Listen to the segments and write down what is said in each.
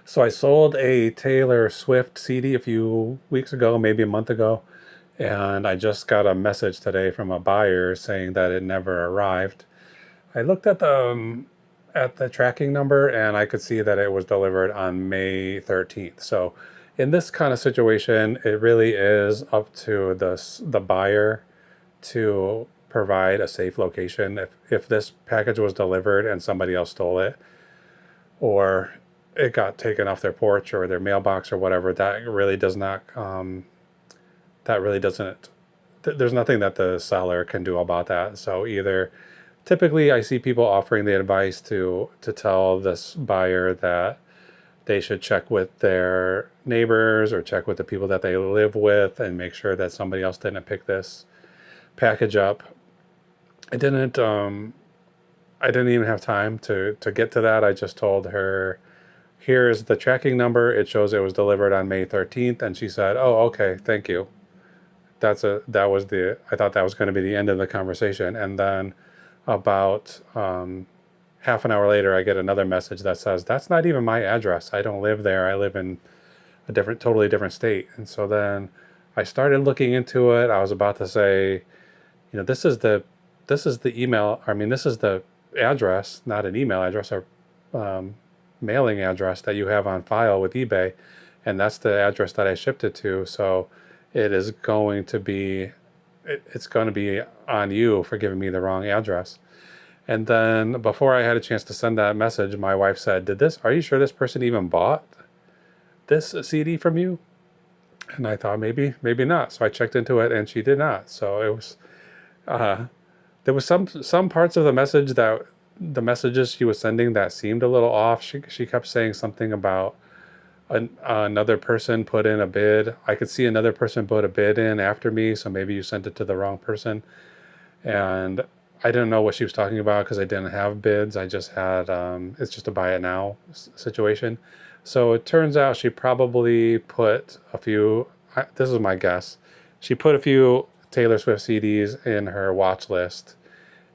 So I sold a Taylor Swift CD a few weeks ago, maybe a month ago, and I just got a message today from a buyer saying that it never arrived. I looked at the tracking number and I could see that it was delivered on May 13th. So in this kind of situation, it really is up to the buyer to provide a safe location. If this package was delivered and somebody else stole it, or it got taken off their porch or their mailbox or whatever, that really does not, that really doesn't, there's nothing that the seller can do about that. So either, typically I see people offering the advice to tell this buyer that they should check with their neighbors or check with the people that they live with and make sure that somebody else didn't pick this package up. I didn't, I didn't even have time to get to that. I just told her, here's the tracking number. It shows it was delivered on May 13th. And she said, oh, okay, thank you. I thought that was going to be the end of the conversation. And then about half an hour later, I get another message that says, that's not even my address. I don't live there. I live in a totally different state. And so then I started looking into it. I was about to say, this is the email. I mean, this is the address, not an email address or mailing address that you have on file with eBay. And that's the address that I shipped it to. So it is going to be, it's going to be on you for giving me the wrong address. And then before I had a chance to send that message, my wife said, are you sure this person even bought this CD from you? And I thought maybe not. So I checked into it and she did not. So it was, there was some parts of the message that the messages she was sending that seemed a little off. She kept saying something about another person put in a bid. I could see another person put a bid in after me, so maybe you sent it to the wrong person. And I didn't know what she was talking about because I didn't have bids. I just had, it's just a buy it now situation. So it turns out she probably put a few, this is my guess, she put a few Taylor Swift CDs in her watch list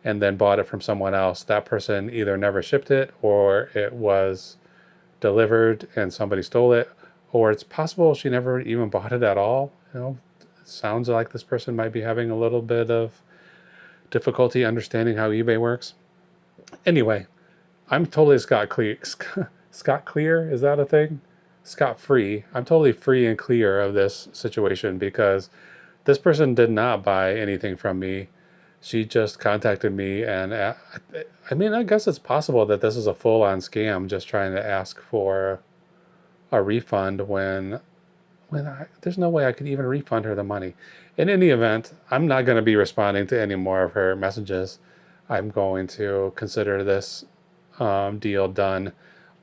and then bought it from someone else. That person either never shipped it or it was delivered and somebody stole it, or it's possible she never even bought it at all. It sounds like this person might be having a little bit of difficulty understanding how eBay works. Anyway, I'm totally scot-clear. Scot-clear, is that a thing? Scot-free. I'm totally free and clear of this situation because this person did not buy anything from me. She just contacted me, and I mean, I guess it's possible that this is a full-on scam, just trying to ask for a refund when there's no way I could even refund her the money. In any event, I'm not going to be responding to any more of her messages. I'm going to consider this deal done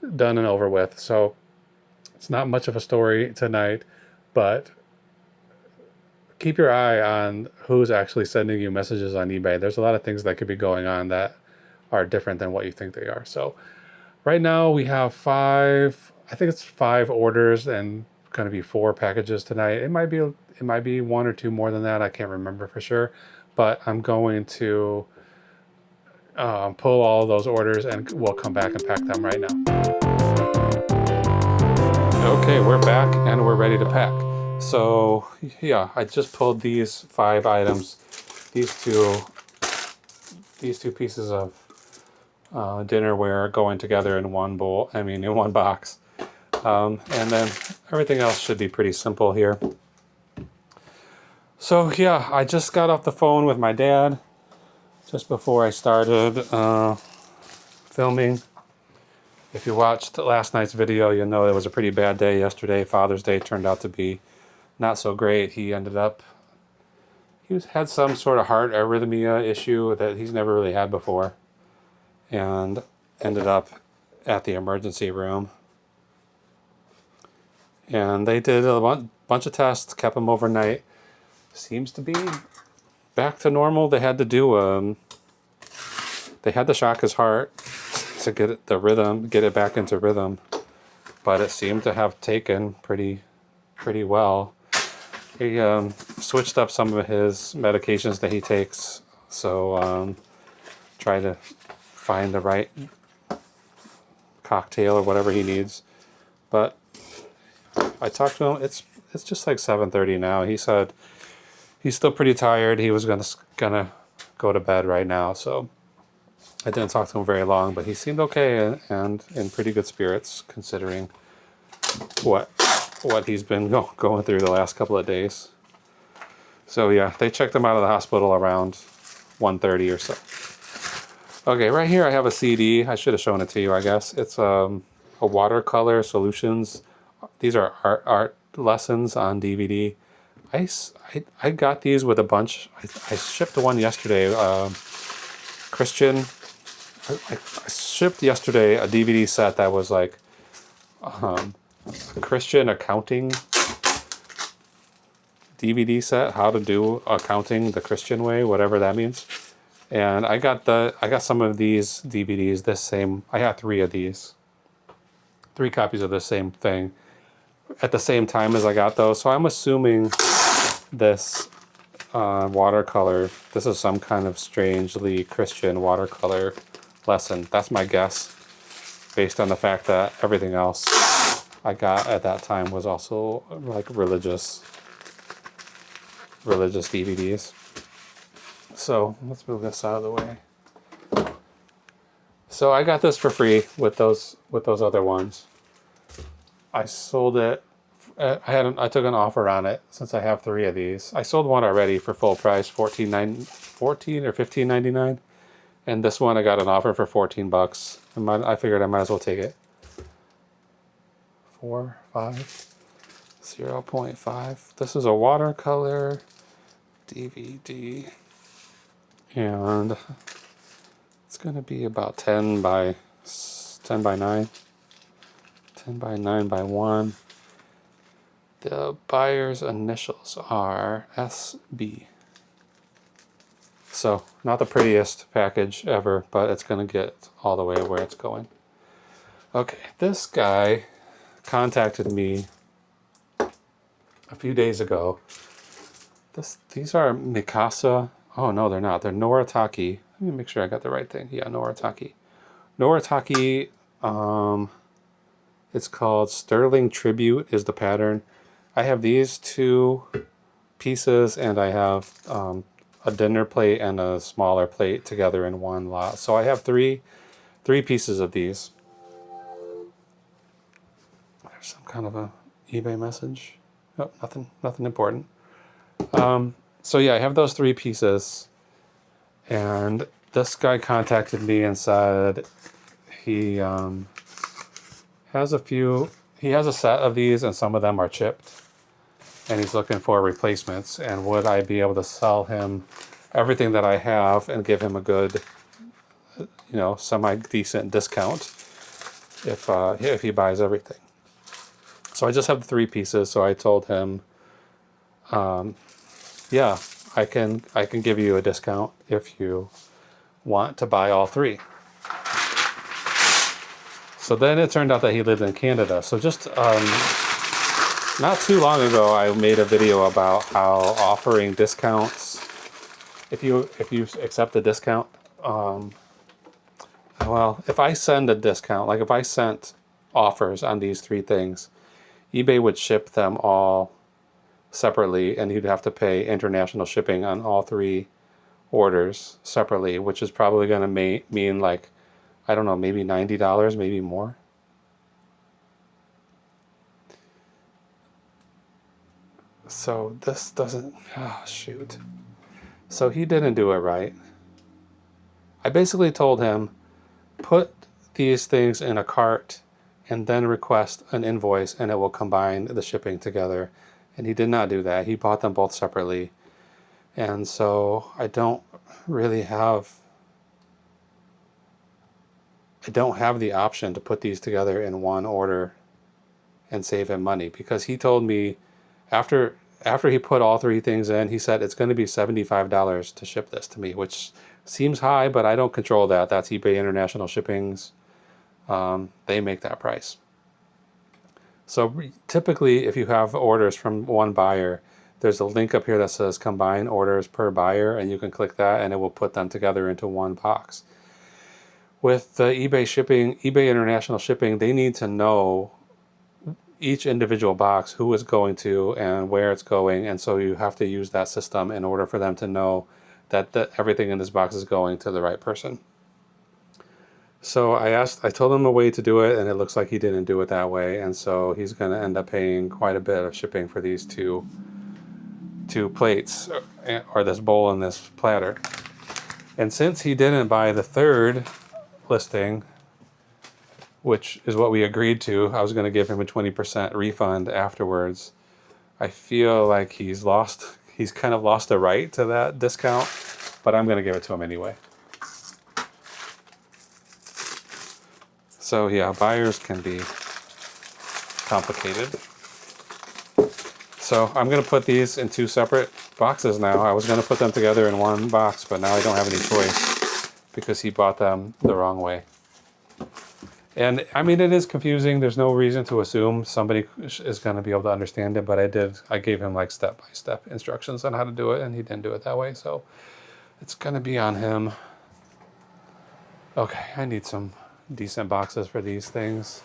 and over with. So it's not much of a story tonight, but keep your eye on who's actually sending you messages on eBay. There's a lot of things that could be going on that are different than what you think they are. So right now we have I think it's 5 orders and going to be 4 packages tonight. It might be 1 or 2 more than that. I can't remember for sure, but I'm going to pull all those orders and we'll come back and pack them right now. Okay, we're back and we're ready to pack. So yeah, I just pulled these 5 items, these two pieces of dinnerware going together in one box. And then everything else should be pretty simple here. So yeah, I just got off the phone with my dad just before I started filming. If you watched last night's video, you'll know it was a pretty bad day yesterday. Father's Day turned out to be not so great. He had some sort of heart arrhythmia issue that he's never really had before, and ended up at the emergency room. And they did a bunch of tests, kept him overnight. Seems to be back to normal. They had to shock his heart to get it back into rhythm, but it seemed to have taken pretty well. He switched up some of his medications that he takes, so try to find the right cocktail or whatever he needs. But I talked to him. It's just like 7:30 now. He said he's still pretty tired. He was gonna go to bed right now. So I didn't talk to him very long, but he seemed okay and in pretty good spirits considering what he's been going through the last couple of days. So yeah, they checked him out of the hospital around 1:30 or so. Okay, right here I have a CD. I should have shown it to you, I guess. It's a watercolor solutions. These are art lessons on DVD. I got these with a bunch. I shipped one yesterday. Christian. I shipped yesterday a DVD set that was like Christian accounting DVD set, how to do accounting the Christian way, whatever that means. And I got some of these DVDs, I had 3 of these. 3 copies of the same thing at the same time as I got those. So I'm assuming this watercolor, this is some kind of strangely Christian watercolor lesson. That's my guess, based on the fact that everything else I got at that time was also like religious DVDs. So let's move this out of the way. So I got this for free with those other ones. I sold it. I took an offer on it since I have 3 of these. I sold one already for full price, $14 or $15.99, and this one I got an offer for $14. I figured I might as well take it. 0.5. This is a watercolor DVD, and it's gonna be about 10 by 9, 10 by 9 by 1. The buyer's initials are SB. So not the prettiest package ever, but it's gonna get all the way where it's going. Okay, this guy contacted me a few days ago. These are Mikasa. Oh no, they're not. They're Noritake. Let me make sure I got the right thing. Yeah, Noritake. Noritake. It's called Sterling Tribute is the pattern. I have these 2 pieces, and I have a dinner plate and a smaller plate together in one lot. So I have three pieces of these. There's some kind of a eBay message. Oh, nothing important. So yeah, I have those 3 pieces, and this guy contacted me and said he has a set of these, and some of them are chipped, and he's looking for replacements, and would I be able to sell him everything that I have and give him a good, semi-decent discount if he buys everything. So I just have the 3 pieces, so I told him, yeah, I can give you a discount if you want to buy all 3. So then it turned out that he lived in Canada. So just not too long ago, I made a video about how offering discounts, if you accept a discount, if I send a discount, like if I sent offers on these 3 things, eBay would ship them all separately, and you'd have to pay international shipping on all 3 orders separately, which is probably going to mean like, I don't know, maybe $90, maybe more. So this doesn't, shoot. So he didn't do it right. I basically told him, put these things in a cart and then request an invoice, and it will combine the shipping together. And he did not do that. He bought them both separately. And so I don't have the option to put these together in one order and save him money, because he told me after he put all 3 things in, he said it's going to be $75 to ship this to me, which seems high, but I don't control that. That's eBay International Shipping's. They make that price. So typically, if you have orders from one buyer, there's a link up here that says combine orders per buyer, and you can click that and it will put them together into one box. With the eBay International Shipping, they need to know each individual box who it's going to and where it's going, and so you have to use that system in order for them to know that everything in this box is going to the right person. So I told him a way to do it, and it looks like he didn't do it that way, and so he's going to end up paying quite a bit of shipping for these two plates, or this bowl and this platter. And since he didn't buy the third listing, which is what we agreed to, I was going to give him a 20% refund afterwards. I feel like he's kind of lost the right to that discount, but I'm going to give it to him anyway. So yeah, buyers can be complicated. So I'm going to put these in 2 separate boxes now. I was going to put them together in one box, but now I don't have any choice because he bought them the wrong way. And I mean, it is confusing. There's no reason to assume somebody is going to be able to understand it, but I gave him like step-by-step instructions on how to do it, and he didn't do it that way, so it's going to be on him. Okay, I need some decent boxes for these things.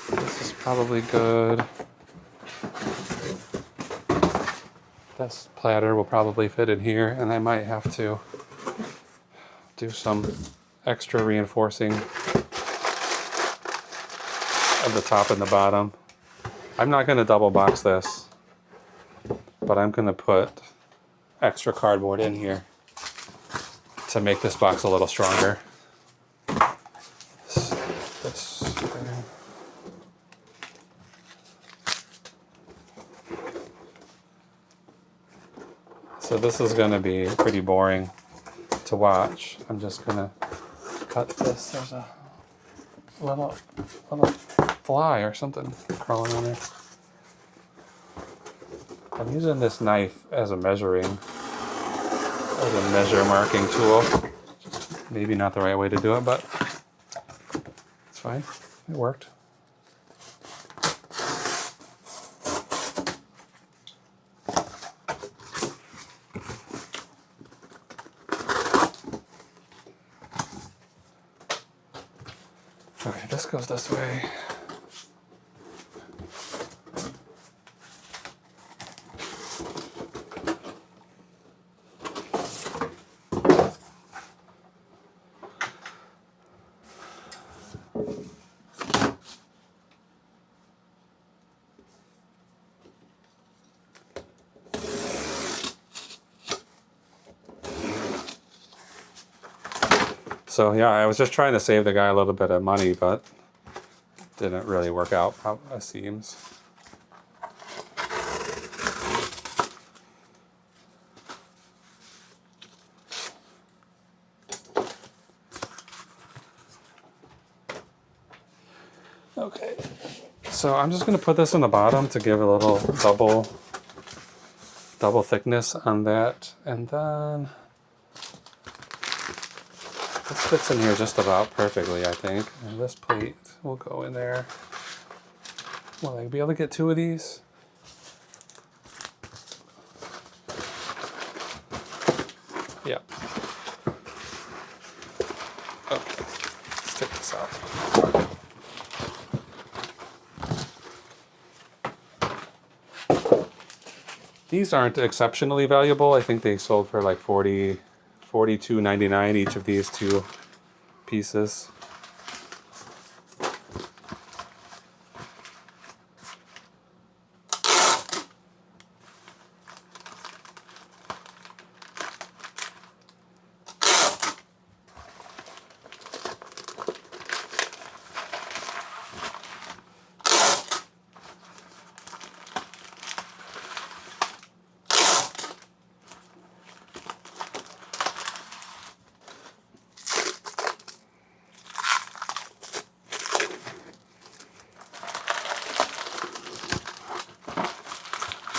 This is probably good. This platter will probably fit in here, and I might have to do some extra reinforcing of the top and the bottom. I'm not going to double box this, but I'm going to put extra cardboard in here to make this box a little stronger. So this is going to be pretty boring to watch. I'm just going to cut this. There's a little fly or something crawling on there. I'm using this knife as a measure marking tool. Maybe not the right way to do it, but it's fine. It worked. Okay, this goes this way. So yeah, I was just trying to save the guy a little bit of money, but didn't really work out, it seems. Okay, so I'm just going to put this on the bottom to give a little double thickness on that, and then this fits in here just about perfectly, I think. And this plate will go in there. Will I be able to get 2 of these? Yeah. Okay, let's take this out. These aren't exceptionally valuable. I think they sold for like $42.99 each of these 2 pieces.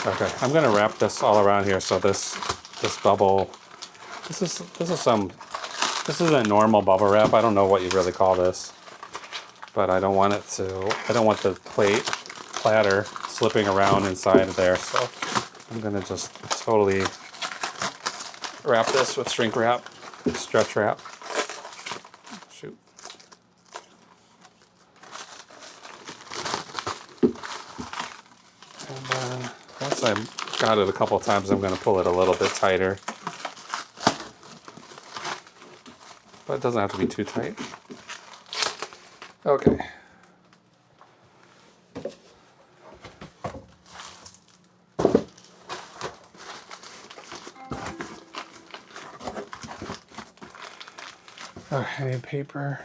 Okay, I'm gonna wrap this all around here so this bubble, this is a normal bubble wrap. I don't know what you really call this, but I don't want the platter slipping around inside of there, so I'm gonna just totally wrap this with shrink wrap, stretch wrap. Shoot. since I've got it a couple times, I'm going to pull it a little bit tighter. But it doesn't have to be too tight. Okay. Okay, paper.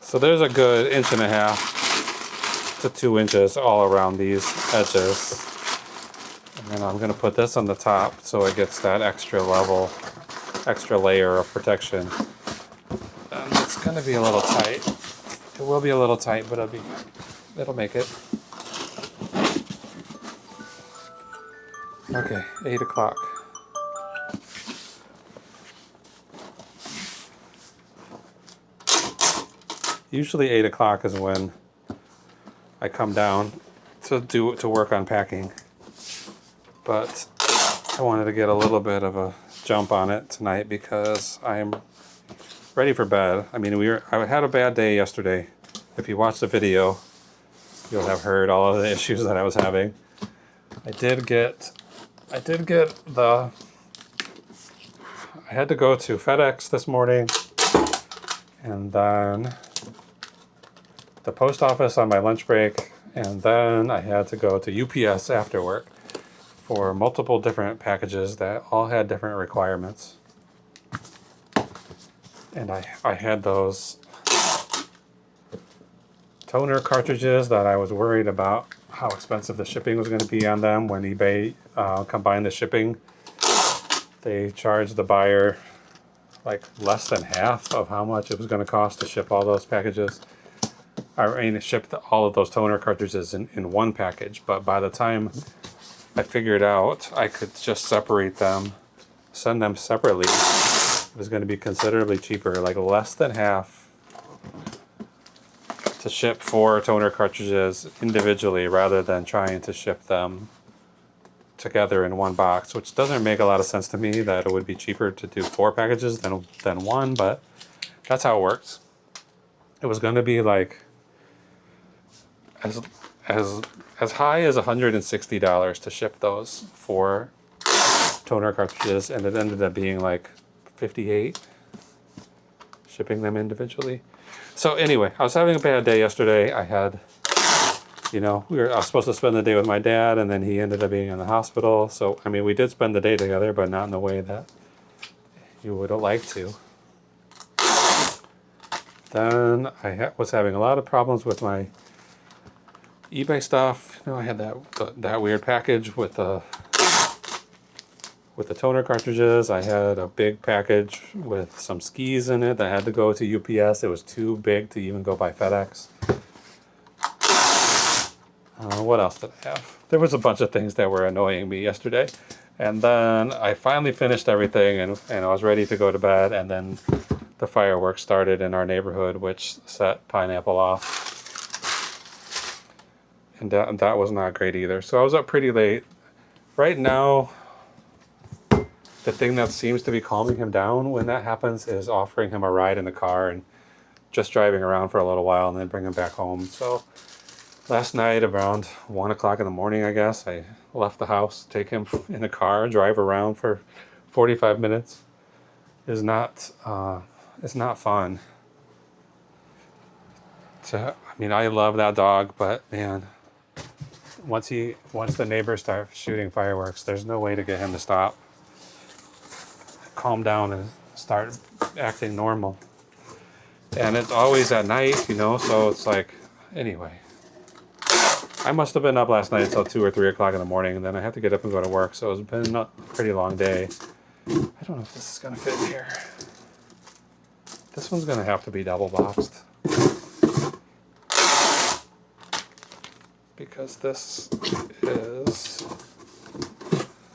So there's a good 1.5 to 2 inches all around these edges. And then I'm going to put this on the top so it gets that extra layer of protection. And it's going to be a little tight. It will be a little tight, but it'll make it. Okay, 8 o'clock. Usually 8 o'clock is when I come down to work on packing, but I wanted to get a little bit of a jump on it tonight because I'm ready for bed. I mean, I had a bad day yesterday. If you watch the video, you'll have heard all of the issues that I was having. I had to go to FedEx this morning, and then the post office on my lunch break, and then I had to go to UPS after work for multiple different packages that all had different requirements. And I had those toner cartridges that I was worried about how expensive the shipping was going to be on them. When eBay combined the shipping, they charged the buyer like less than half of how much it was going to cost to ship all those packages. I mean, shipped all of those toner cartridges in one package, but by the time I figured out I could just separate them, send them separately, it was going to be considerably cheaper, like less than half to ship 4 toner cartridges individually rather than trying to ship them together in one box, which doesn't make a lot of sense to me that it would be cheaper to do 4 packages than one, but that's how it works. It was going to be like as high as $160 to ship those 4 toner cartridges, and it ended up being like $58 shipping them individually. So anyway, I was having a bad day yesterday. I was supposed to spend the day with my dad, and then he ended up being in the hospital. So I mean, we did spend the day together, but not in the way that you would have liked to. Then I was having a lot of problems with my eBay stuff. I had that weird package with the toner cartridges. I had a big package with some skis in it that had to go to UPS. It was too big to even go by FedEx. What else did I have? There was a bunch of things that were annoying me yesterday. And then I finally finished everything, and I was ready to go to bed, and then the fireworks started in our neighborhood, which set Pineapple off. And that was not great either. So I was up pretty late. Right now, the thing that seems to be calming him down when that happens is offering him a ride in the car and just driving around for a little while and then bring him back home. So last night around 1 o'clock in the morning, I guess, I left the house, take him in the car, drive around for 45 minutes. It's not fun. I love that dog, but man, once the neighbors start shooting fireworks, there's no way to get him to stop, calm down, and start acting normal. And it's always at night, so it's like, anyway. I must have been up last night until 2 or 3 o'clock in the morning, and then I had to get up and go to work, so it's been a pretty long day. I don't know if this is going to fit in here. This one's going to have to be double boxed, because this is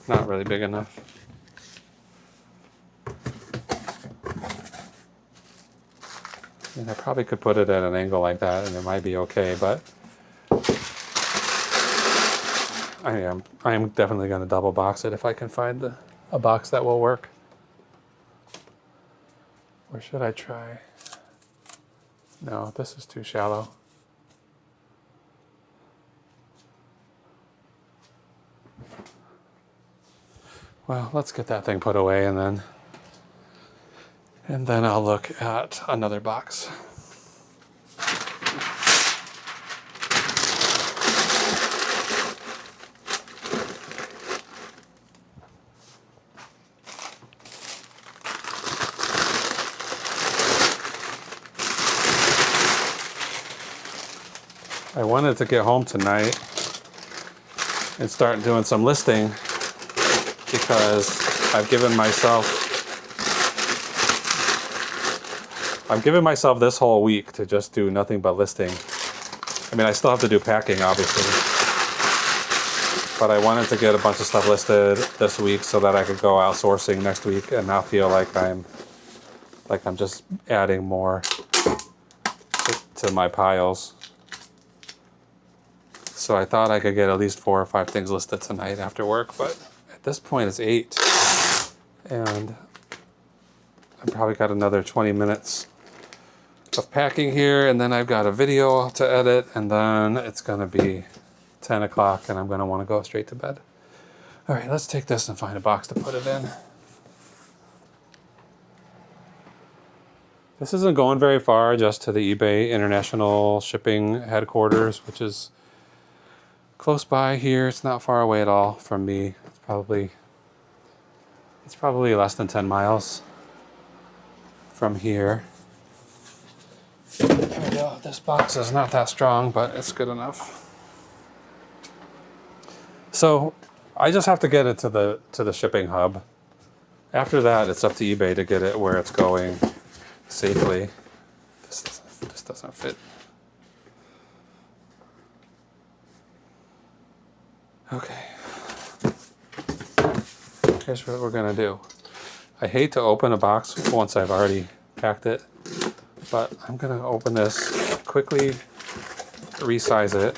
not really big enough. And I probably could put it at an angle like that and it might be okay, but I am definitely going to double box it if I can find a box that will work. Or should I try? No, this is too shallow. Well, let's get that thing put away and then I'll look at another box. I wanted to get home tonight and start doing some listing, because I've given myself this whole week to just do nothing but listing. I mean, I still have to do packing, obviously, but I wanted to get a bunch of stuff listed this week so that I could go outsourcing next week and not feel like I'm just adding more to my piles. So I thought I could get at least 4 or 5 things listed tonight after work, but at this point it's 8, and I've probably got another 20 minutes of packing here, and then I've got a video to edit, and then it's gonna be 10 o'clock and I'm gonna wanna go straight to bed. All right, let's take this and find a box to put it in. This isn't going very far, just to the eBay International Shipping Headquarters, which is close by here. It's not far away at all from me. It's probably less than 10 miles from here. There we go. This box is not that strong, but it's good enough. So I just have to get it to the shipping hub. After that, it's up to eBay to get it where it's going safely. This doesn't fit. Okay. Here's what we're gonna do. I hate to open a box once I've already packed it, but I'm gonna open this, quickly resize it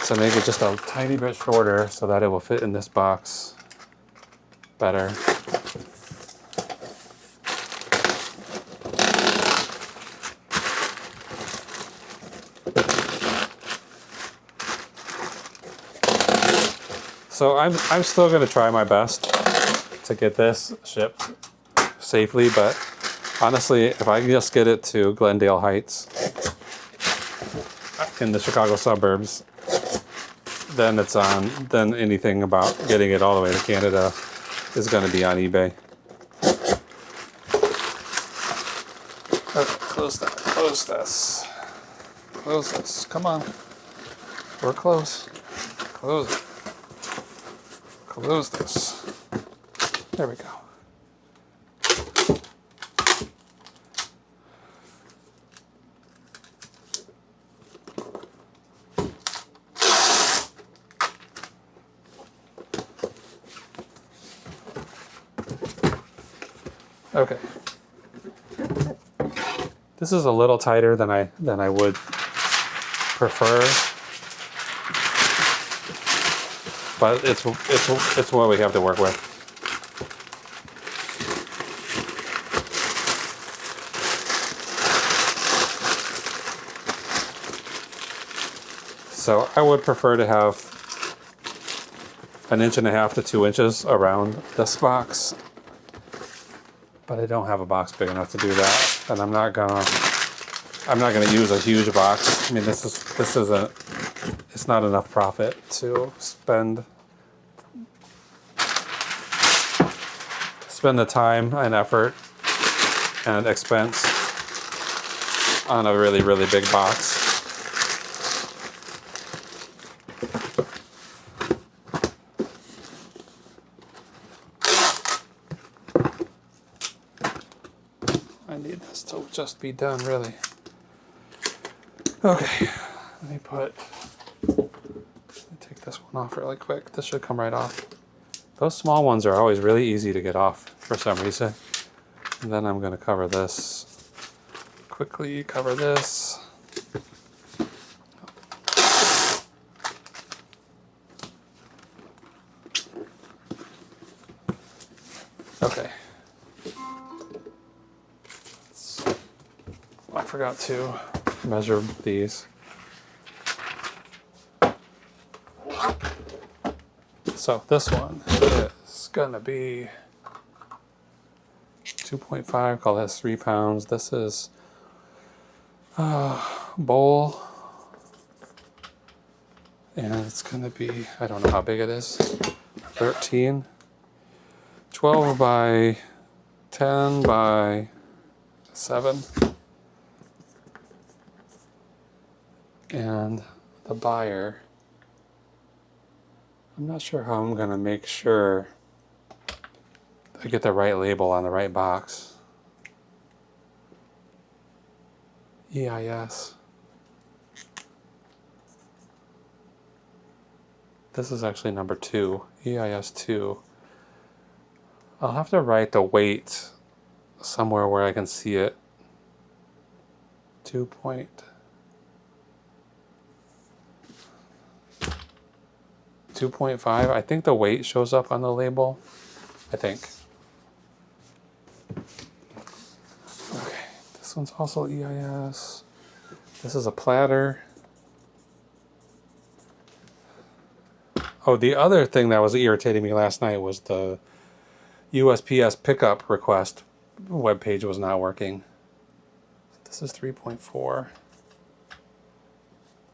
to make it just a tiny bit shorter so that it will fit in this box better. So I'm still going to try my best to get this shipped safely, but honestly, if I can just get it to Glendale Heights in the Chicago suburbs, then it's on. Then anything about getting it all the way to Canada is going to be on eBay. Okay, close that. Close this. Close this. Come on. We're close. Close it. Close this. There we go. Okay. This is a little tighter than I would prefer, but it's what we have to work with. So I would prefer to have 1.5 inches to 2 inches around this box, but I don't have a box big enough to do that, and I'm not gonna use a huge box. I mean, it's not enough profit to spend the time and effort and expense on a really, really big box. I need this to just be done, really. Okay, let me take this one off really quick. This should come right off. Those small ones are always really easy to get off for some reason. And then I'm going to cover this. Quickly cover this. Okay. I forgot to measure these. So this one is gonna be 2.5, call this 3 pounds. This is bowl, and it's gonna be, I don't know how big it is, 13, 12 by 10 by 7. And the buyer, I'm not sure how I'm gonna make sure I get the right label on the right box. EIS. This is actually number 2, EIS 2. I'll have to write the weight somewhere where I can see it. 2.5. I think the weight shows up on the label. I think. Okay, this one's also EIS. This is a platter. Oh, the other thing that was irritating me last night was the USPS pickup request web page was not working. This is 3.4.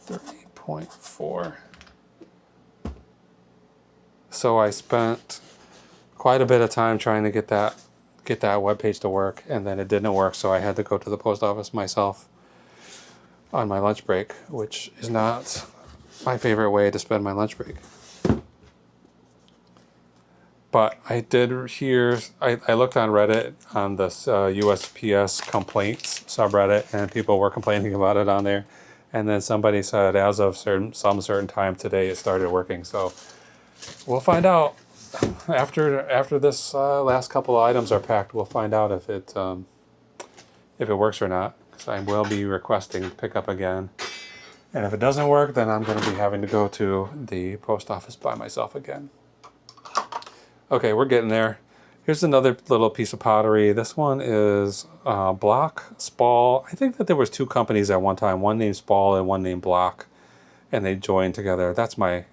3.4. So I spent quite a bit of time trying to get that web page to work, and then it didn't work, so I had to go to the post office myself on my lunch break, which is not my favorite way to spend my lunch break. But I did hear, I looked on Reddit on this USPS complaints subreddit, and people were complaining about it on there. And then somebody said as of some certain time today it started working. So we'll find out after this last couple of items are packed. We'll find out if it works or not. Because I will be requesting pickup again. And if it doesn't work, then I'm going to be having to go to the post office by myself again. Okay, we're getting there. Here's another little piece of pottery. This one is Block, Spall. I think that there was 2 companies at one time, one named Spall and one named Block, and they joined together. I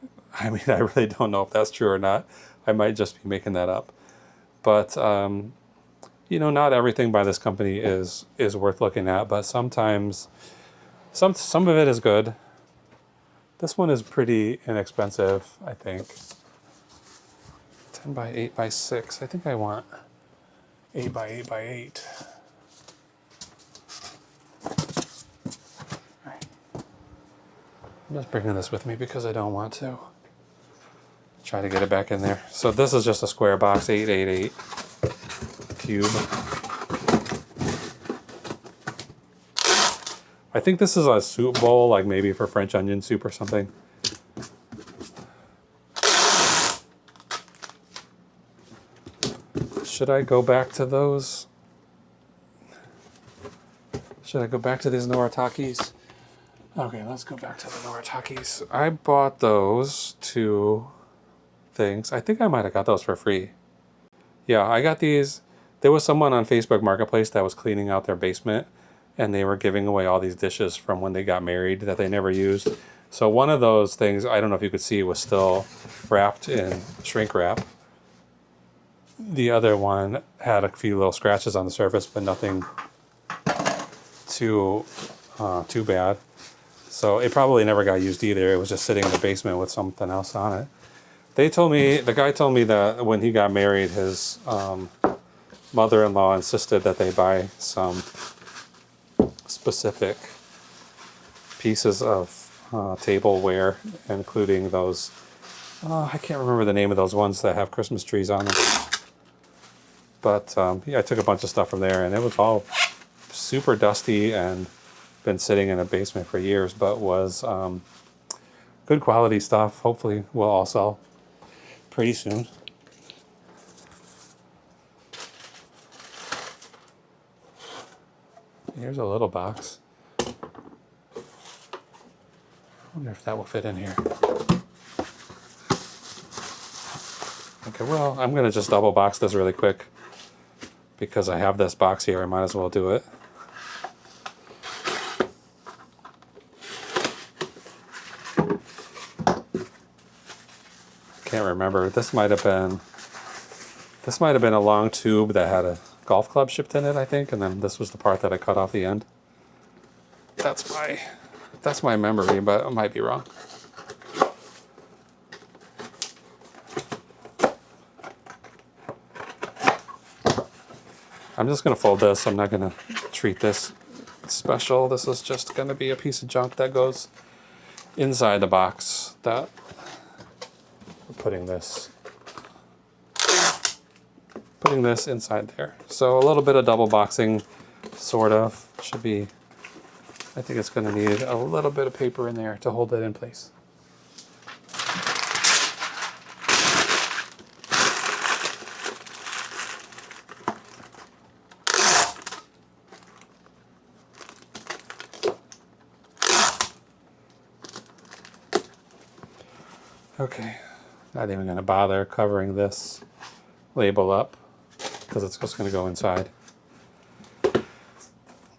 really don't know if that's true or not. I might just be making that up. But, not everything by this company is worth looking at, but sometimes some of it is good. This one is pretty inexpensive, I think. 10 by 8 by 6. I think I want 8 by 8 by 8. Right. I'm just bringing this with me because I don't want to. Try to get it back in there. So this is just a square box, 888 cube. I think this is a soup bowl, like maybe for French onion soup or something. Should I go back to those? Should I go back to these Noritakes? Okay, let's go back to the Noritakes. I bought those 2 things. I think I might have got those for free. Yeah, I got these. There was someone on Facebook Marketplace that was cleaning out their basement, and they were giving away all these dishes from when they got married that they never used. So one of those things, I don't know if you could see, was still wrapped in shrink wrap. The other one had a few little scratches on the surface, but nothing too bad. So it probably never got used either. It was just sitting in the basement with something else on it. The guy told me that when he got married, his mother-in-law insisted that they buy some specific pieces of tableware, including those, I can't remember the name of those ones that have Christmas trees on them. But yeah, I took a bunch of stuff from there, and it was all super dusty and been sitting in a basement for years, but was good quality stuff. Hopefully will all sell pretty soon. Here's a little box. I wonder if that will fit in here. Okay, well, I'm gonna just double box this really quick because I have this box here. I might as well do it. Can't remember. This might have been a long tube that had a golf club shipped in it, I think, and then this was the part that I cut off the end. That's my memory, but I might be wrong. I'm just gonna fold this. I'm not gonna treat this special. This is just gonna be a piece of junk that goes inside the box. That we're putting this inside there. So a little bit of double boxing, sort of, should be. I think it's gonna need a little bit of paper in there to hold it in place. Okay, not even going to bother covering this label up because it's just going to go inside.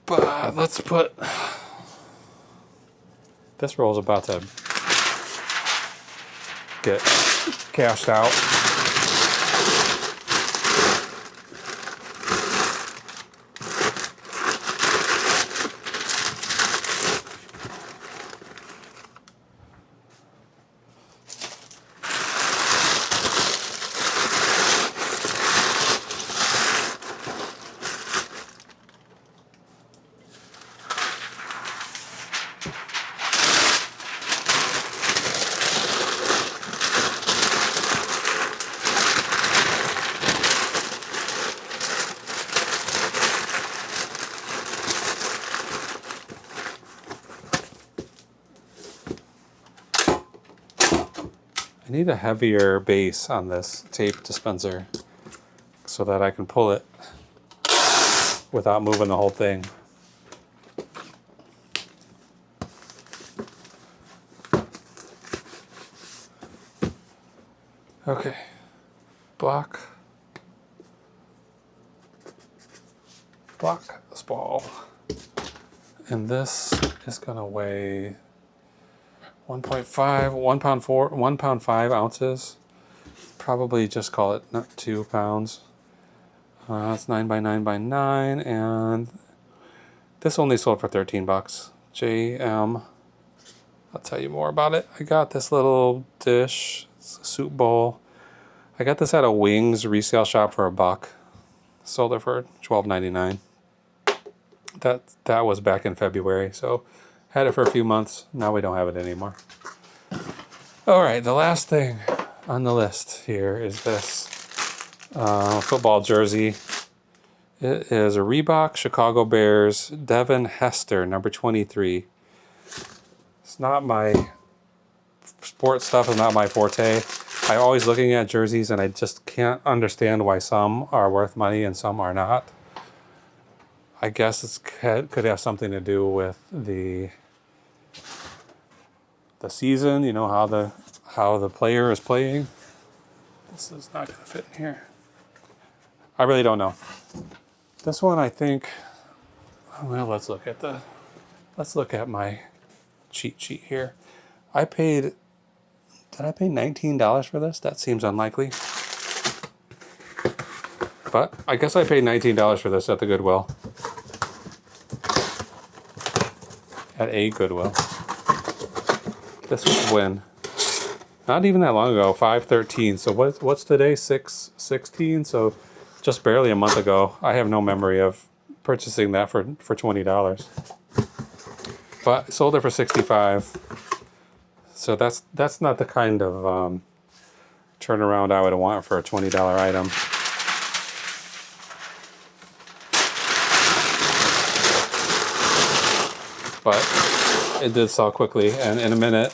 But let's put, this roll's about to get cashed out. I need a heavier base on this tape dispenser so that I can pull it without moving the whole thing. Okay, block this ball. And this is gonna weigh 1 pound 5 ounces. Probably just call it not 2 pounds. It's 9 by 9 by 9, and this only sold for $13. JM. I'll tell you more about it. I got this little dish, it's a soup bowl. I got this at a Wings resale shop for $1. Sold it for $12.99. That was back in February, so had it for a few months. Now we don't have it anymore. All right, the last thing on the list here is this football jersey. It is a Reebok Chicago Bears Devin Hester, number 23. It's not my sports stuff, is not my forte. I'm always looking at jerseys and I just can't understand why some are worth money and some are not. I guess it could have something to do with the season, you know, how the player is playing. This is not going to fit in here. I really don't know. This one, I think. Well, let's look at my cheat sheet here. Did I pay $19 for this? That seems unlikely. But I guess I paid $19 for this at the Goodwill. At a Goodwill. This was when? Not even that long ago, 5/13. So what's today? 6/16. So just barely a month ago. I have no memory of purchasing that for $20. But I sold it for $65. So that's not the kind of turnaround I would want for a $20 item. but it did sell quickly. And in a minute,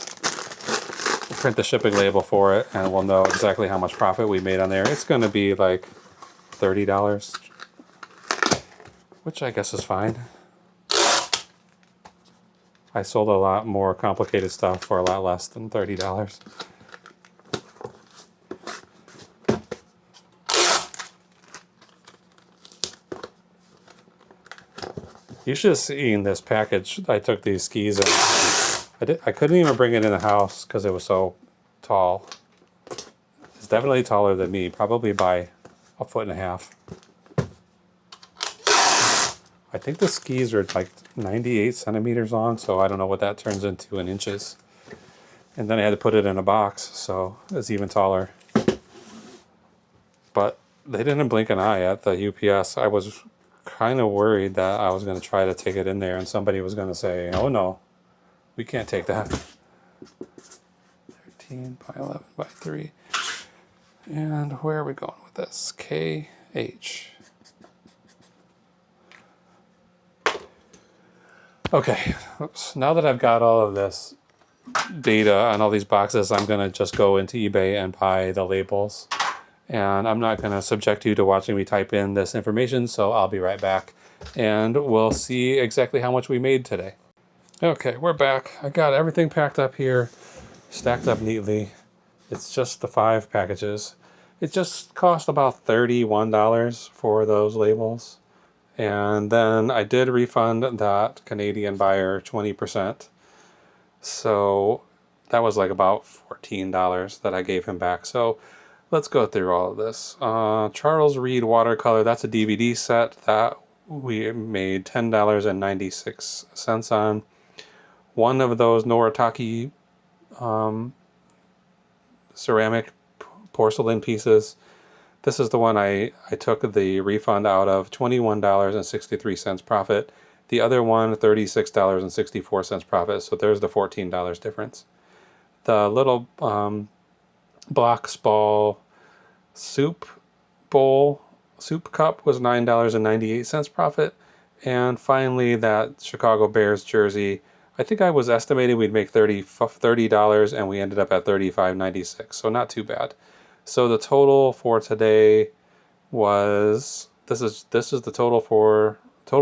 we'll print the shipping label for it, and we'll know exactly how much profit we made on there. It's going to be like $30, which I guess is fine. I sold a lot more complicated stuff for a lot less than $30. You should have seen this package. I took these skis and I couldn't even bring it in the house because it was so tall. It's definitely taller than me, probably by 1.5 feet. I think the skis are like 98 centimeters long, so I don't know what that turns into in inches. And then I had to put it in a box, so it's even taller. But they didn't blink an eye at the UPS. I was kind of worried that I was going to try to take it in there and somebody was going to say, oh no, we can't take that. 13 by 11 by 3. And where are we going with this? KH. Okay, oops. Now that I've got all of this data on all these boxes, I'm going to just go into eBay and buy the labels. And I'm not going to subject you to watching me type in this information, so I'll be right back. And we'll see exactly how much we made today. Okay, we're back. I got everything packed up here, stacked up neatly. It's just the 5 packages. It just cost about $31 for those labels. And then I did refund that Canadian buyer 20%. So that was like about $14 that I gave him back. So let's go through all of this. Charles Reid watercolor, that's a DVD set that we made $10.96 on. One of those Noritake ceramic porcelain pieces. This is the one I took the refund out of, $21.63 profit. The other one, $36.64 profit. So there's the $14 difference. The little Block's Ball soup cup was $9.98 profit. And finally, that Chicago Bears jersey, I think I was estimating we'd make $30 and we ended up at $35.96. So not too bad. So the total for today was, this is the total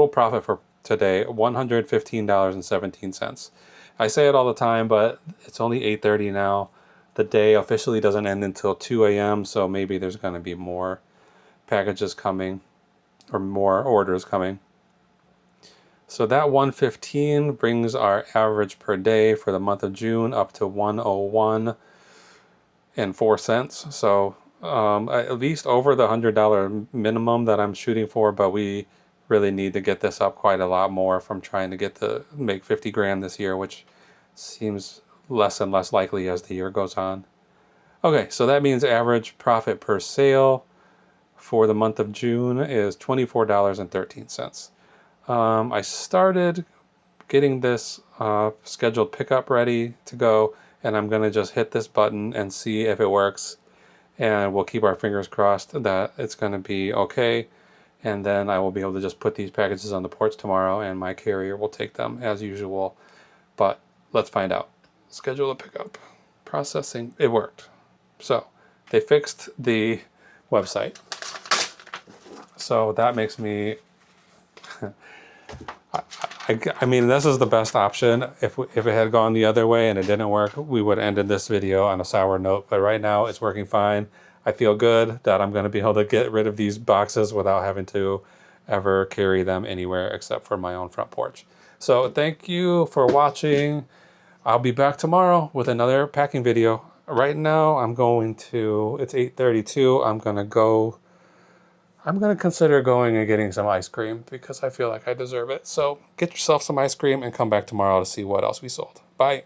profit for today, $115.17. I say it all the time, but it's only 8:30 now. The day officially doesn't end until 2 a.m., so maybe there's going to be more packages coming or more orders coming. So that 115 brings our average per day for the month of June up to 101.04. So at least over the $100 minimum that I'm shooting for, but we really need to get this up quite a lot more from trying to get to make 50 grand this year, which seems less and less likely as the year goes on. Okay, so that means average profit per sale for the month of June is $24.13. I started getting this scheduled pickup ready to go, and I'm going to just hit this button and see if it works, and we'll keep our fingers crossed that it's going to be okay, and then I will be able to just put these packages on the porch tomorrow and my carrier will take them as usual. But let's find out. Schedule a pickup. Processing. It worked. So they fixed the website. So that makes me... I mean, this is the best option. If it had gone the other way and it didn't work, we would have ended this video on a sour note. But right now, it's working fine. I feel good that I'm going to be able to get rid of these boxes without having to ever carry them anywhere except for my own front porch. So thank you for watching. I'll be back tomorrow with another packing video. Right now, it's 8:32. I'm going to consider going and getting some ice cream because I feel like I deserve it. So get yourself some ice cream and come back tomorrow to see what else we sold. Bye.